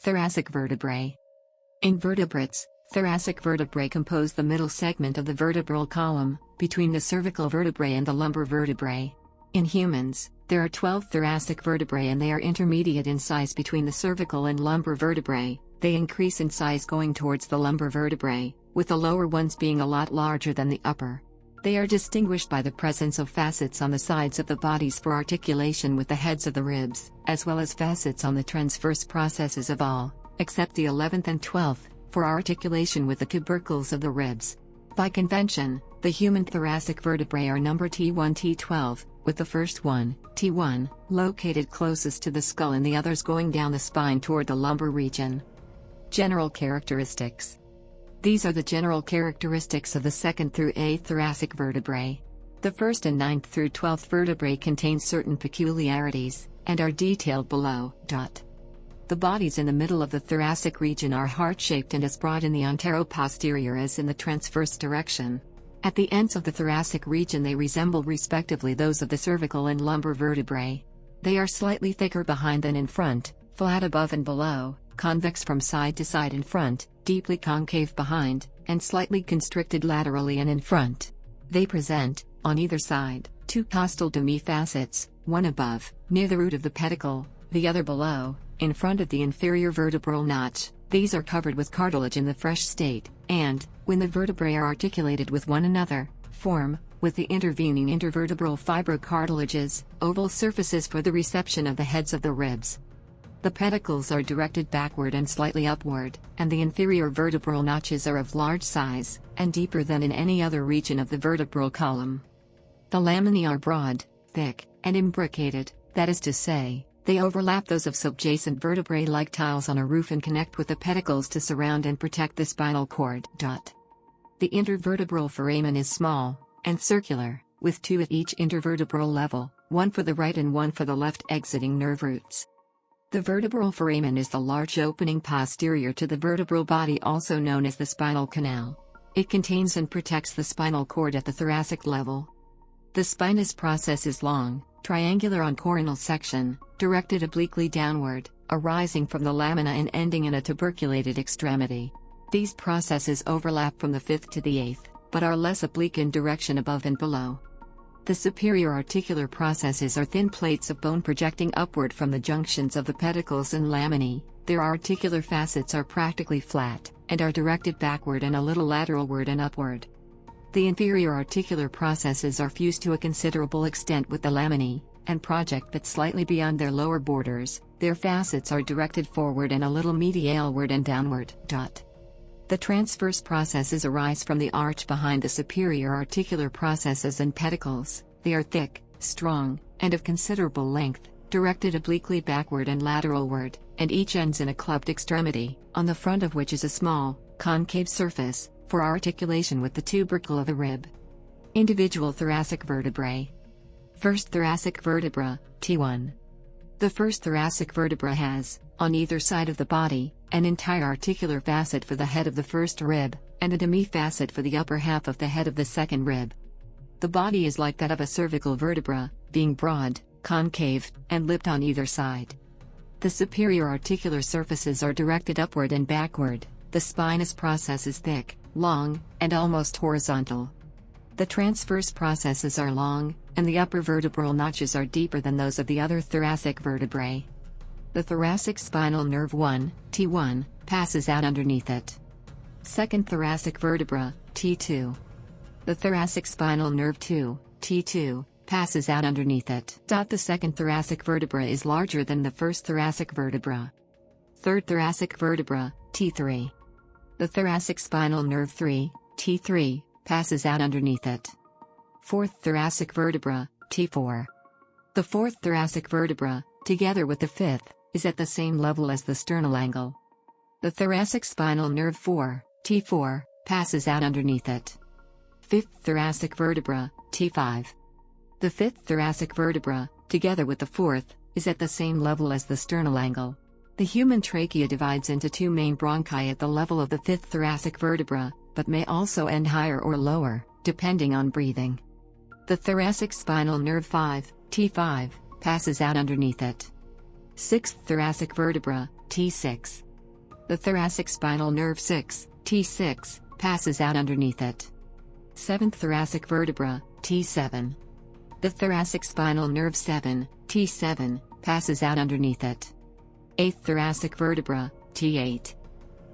Thoracic vertebrae. In vertebrates, thoracic vertebrae compose the middle segment of the vertebral column, between the cervical vertebrae and the lumbar vertebrae. In humans, there are 12 thoracic vertebrae and they are intermediate in size between the cervical and lumbar vertebrae. They increase in size going towards the lumbar vertebrae, with the lower ones being a lot larger than the upper. They are distinguished by the presence of facets on the sides of the bodies for articulation with the heads of the ribs, as well as facets on the transverse processes of all, except the 11th and 12th, for articulation with the tubercles of the ribs. By convention, the human thoracic vertebrae are numbered T1 T12, with the first one, T1, located closest to the skull and the others going down the spine toward the lumbar region. General characteristics. These are the general characteristics of the 2nd through 8th thoracic vertebrae. The 1st and 9th through 12th vertebrae contain certain peculiarities, and are detailed below. The bodies in the middle of the thoracic region are heart-shaped and as broad in the anteroposterior as in the transverse direction. At the ends of the thoracic region they resemble respectively those of the cervical and lumbar vertebrae. They are slightly thicker behind than in front, flat above and below, convex from side to side in front, deeply concave behind, and slightly constricted laterally and in front. They present, on either side, two costal demi-facets, one above, near the root of the pedicle, the other below, in front of the inferior vertebral notch. These are covered with cartilage in the fresh state, and, when the vertebrae are articulated with one another, form, with the intervening intervertebral fibrocartilages, oval surfaces for the reception of the heads of the ribs. The pedicles are directed backward and slightly upward, and the inferior vertebral notches are of large size, and deeper than in any other region of the vertebral column. The laminae are broad, thick, and imbricated, that is to say, they overlap those of subjacent vertebrae like tiles on a roof and connect with the pedicles to surround and protect the spinal cord. The intervertebral foramen is small, and circular, with two at each intervertebral level, one for the right and one for the left exiting nerve roots. The vertebral foramen is the large opening posterior to the vertebral body, also known as the spinal canal. It contains and protects the spinal cord at the thoracic level. The spinous process is long, triangular on coronal section, directed obliquely downward, arising from the lamina and ending in a tuberculated extremity. These processes overlap from the 5th to the 8th, but are less oblique in direction above and below. The superior articular processes are thin plates of bone projecting upward from the junctions of the pedicles and laminae. Their articular facets are practically flat, and are directed backward and a little lateralward and upward. The inferior articular processes are fused to a considerable extent with the laminae, and project but slightly beyond their lower borders. Their facets are directed forward and a little medialward and downward. The transverse processes arise from the arch behind the superior articular processes and pedicles. They are thick, strong, and of considerable length, directed obliquely backward and lateralward, and each ends in a clubbed extremity, on the front of which is a small, concave surface, for articulation with the tubercle of the rib. Individual thoracic vertebrae. First thoracic vertebra, T1. The first thoracic vertebra has, on either side of the body, an entire articular facet for the head of the first rib, and a demi-facet for the upper half of the head of the second rib. The body is like that of a cervical vertebra, being broad, concave, and lipped on either side. The superior articular surfaces are directed upward and backward. The spinous process is thick, long, and almost horizontal. The transverse processes are long, and the upper vertebral notches are deeper than those of the other thoracic vertebrae. The thoracic spinal nerve 1, T1, passes out underneath it. Second thoracic vertebra, T2. The thoracic spinal nerve 2, T2, passes out underneath it. The second thoracic vertebra is larger than the first thoracic vertebra. Third thoracic vertebra, T3. The thoracic spinal nerve 3, T3, passes out underneath it. Fourth thoracic vertebra, T4. The fourth thoracic vertebra, together with the fifth, is at the same level as the sternal angle. The thoracic spinal nerve 4, T4, passes out underneath it. Fifth thoracic vertebra, T5. The fifth thoracic vertebra, together with the fourth, is at the same level as the sternal angle. The human trachea divides into two main bronchi at the level of the fifth thoracic vertebra, but may also end higher or lower, depending on breathing. The thoracic spinal nerve 5, T5, passes out underneath it. Sixth thoracic vertebra, T6. The thoracic spinal nerve 6, T6, passes out underneath it. 7th thoracic vertebra, T7. The thoracic spinal nerve 7, T7, passes out underneath it. 8th thoracic vertebra, T8.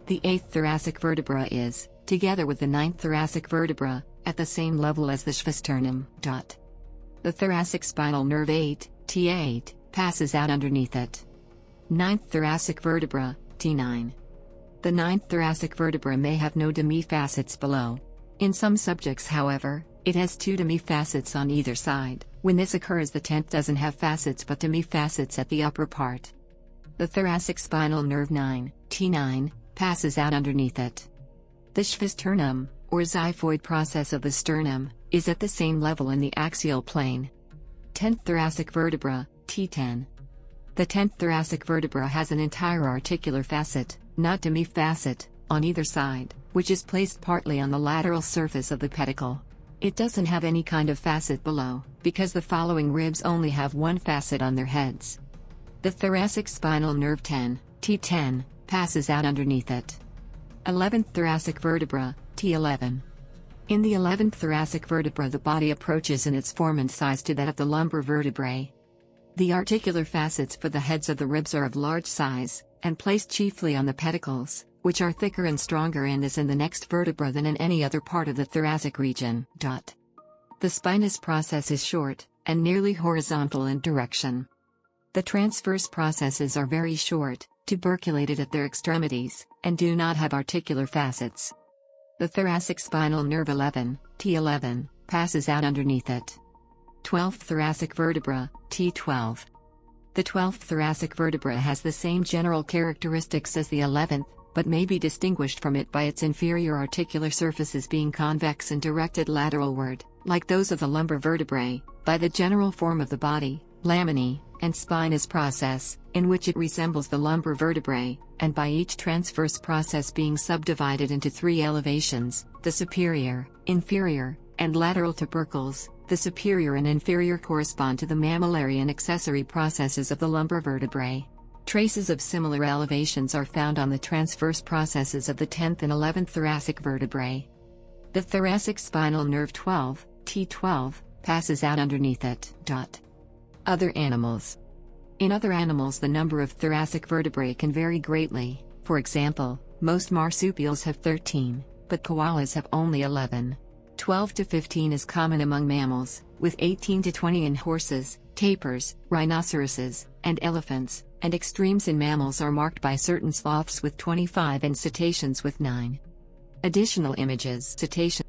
The 8th thoracic vertebra is, together with the 9th thoracic vertebra, at the same level as the xiphisternum. The thoracic spinal nerve 8, T8, passes out underneath it. 9th thoracic vertebra, T9. The 9th thoracic vertebra may have no demi-facets below. In some subjects, however, it has 2 demi-facets on either side. When this occurs, the 10th doesn't have facets but demi-facets at the upper part. The thoracic spinal nerve 9, T9, passes out underneath it. The xiphisternum, or xiphoid process of the sternum, is at the same level in the axial plane. 10th thoracic vertebra, T10. The 10th thoracic vertebra has an entire articular facet, not demi-facet, on either side, which is placed partly on the lateral surface of the pedicle. It doesn't have any kind of facet below, because the following ribs only have 1 facet on their heads. The thoracic spinal nerve 10, T10, passes out underneath it. 11th thoracic vertebra, T11. In the 11th thoracic vertebra, the body approaches in its form and size to that of the lumbar vertebrae. The articular facets for the heads of the ribs are of large size, and placed chiefly on the pedicles, which are thicker and stronger in this and the next vertebra than in any other part of the thoracic region. The spinous process is short, and nearly horizontal in direction. The transverse processes are very short, tuberculated at their extremities, and do not have articular facets. The thoracic spinal nerve 11, T11, passes out underneath it. 12th thoracic vertebra, T12. The 12th thoracic vertebra has the same general characteristics as the 11th, but may be distinguished from it by its inferior articular surfaces being convex and directed lateralward, like those of the lumbar vertebrae, by the general form of the body, laminae, and spinous process, in which it resembles the lumbar vertebrae, and by each transverse process being subdivided into 3 elevations, the superior, inferior, and lateral tubercles. The superior and inferior correspond to the mammillary and accessory processes of the lumbar vertebrae. Traces of similar elevations are found on the transverse processes of the 10th and 11th thoracic vertebrae. The thoracic spinal nerve 12, T12, passes out underneath it. Other animals. In other animals, the number of thoracic vertebrae can vary greatly. For example, most marsupials have 13, but koalas have only 11. 12 to 15 is common among mammals, with 18 to 20 in horses, tapirs, rhinoceroses, and elephants, and extremes in mammals are marked by certain sloths with 25 and cetaceans with 9. Additional images: cetacean